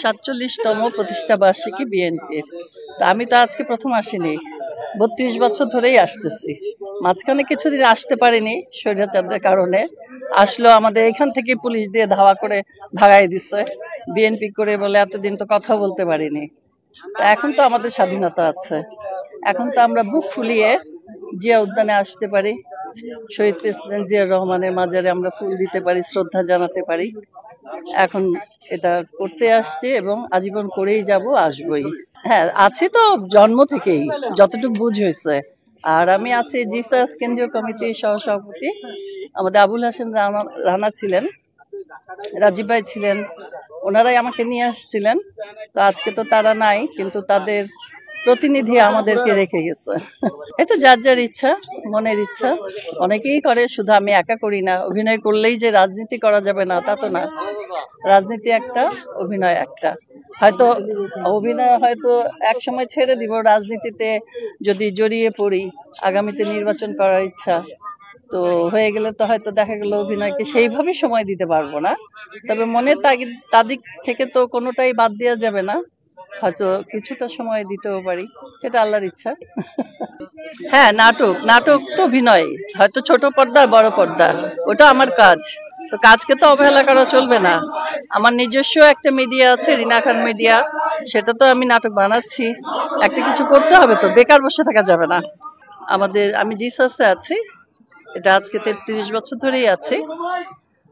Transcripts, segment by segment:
47তম প্রতিষ্ঠা বার্ষিকী বিএনপির। তো আমি তো আজকে প্রথম আসিনি, 32 বছর ধরেই আসতেছি। মাঝখানে কিছুদিন আসতে পারিনি স্বৈরাচারদের কারণে। আসলো আমাদের এখান থেকে পুলিশ দিয়ে ধাওয়া করে ভাগাই দিচ্ছে, বিএনপি করে বলে এতদিন তো কথা বলতে পারিনি। তো এখন তো আমাদের স্বাধীনতা আছে, এখন তো আমরা বুক ফুলিয়ে জিয়া উদ্যানে আসতে পারি, শহীদ প্রেসিডেন্ট জিয়াউর রহমানের মাজারে আমরা ফুল দিতে পারি, শ্রদ্ধা জানাতে পারি। এখন এটা করতে আসছি এবং আজীবন করেই যাব, আসবই। হ্যাঁ, আছি তো জন্ম থেকেই, যতটুকু বুঝ হয়েছে। আর আমি আছি জিসাস কেন্দ্রীয় কমিটির সহসভাপতি। আমাদের আবুল হাসেম রানা রানা ছিলেন, রাজীব ভাই ছিলেন, ওনারাই আমাকে নিয়ে আসছিলেন। তো আজকে তো তারা নাই, কিন্তু তাদের প্রতিনিধি আমাদেরকে রেখে গেছে। এটা যার যার ইচ্ছা, মনের ইচ্ছা। অনেকেই করে, শুধু আমি একা করি না। অভিনয় করলেই যে রাজনীতি করা যাবে না তা তো না। রাজনীতি একটা, অভিনয় একটা। হয়তো অভিনয় হয়তো এক সময় ছেড়ে দিব, রাজনীতিতে যদি জড়িয়ে পড়ি, আগামীতে নির্বাচন করার ইচ্ছা তো হয়ে গেলে তো হয়তো দেখা গেল অভিনয়কে সেইভাবে সময় দিতে পারবো না। তবে মনের তাদিক থেকে তো কোনোটাই বাদ দেওয়া যাবে না, হয়তো কিছুটা সময় দিতেও পারি, সেটা আল্লাহর ইচ্ছা। হ্যাঁ, নাটক নাটক তো অভিনয়, হয়তো ছোট পর্দা বড় পর্দা, ওটা আমার কাজ। তো কাজকে তো অবহেলা করা চলবে না। আমার নিজস্ব একটা মিডিয়া আছে, রিনা খান মিডিয়া, সেটা তো আমি নাটক বানাচ্ছি। একটা কিছু করতে হবে, তো বেকার বসে থাকা যাবে না। আমি জিসাসে আছি, এটা আজকে 33 বছর ধরেই আছি।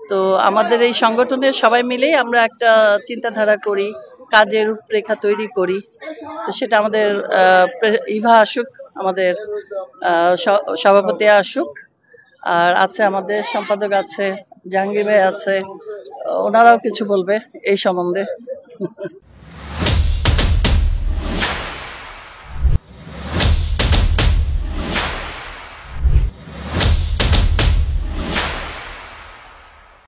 তো আমাদের এই সংগঠনের সবাই মিলেই আমরা একটা চিন্তাধারা করি, কাজের রূপরেখা তৈরি করি। তো সেটা আমাদের ইভা আসুক, আমাদের সভাপতি আসুক, আর আছে আমাদের সম্পাদক আছে, জাহাঙ্গীর ভাই আছে, ওনারাও কিছু বলবে এই সম্বন্ধে।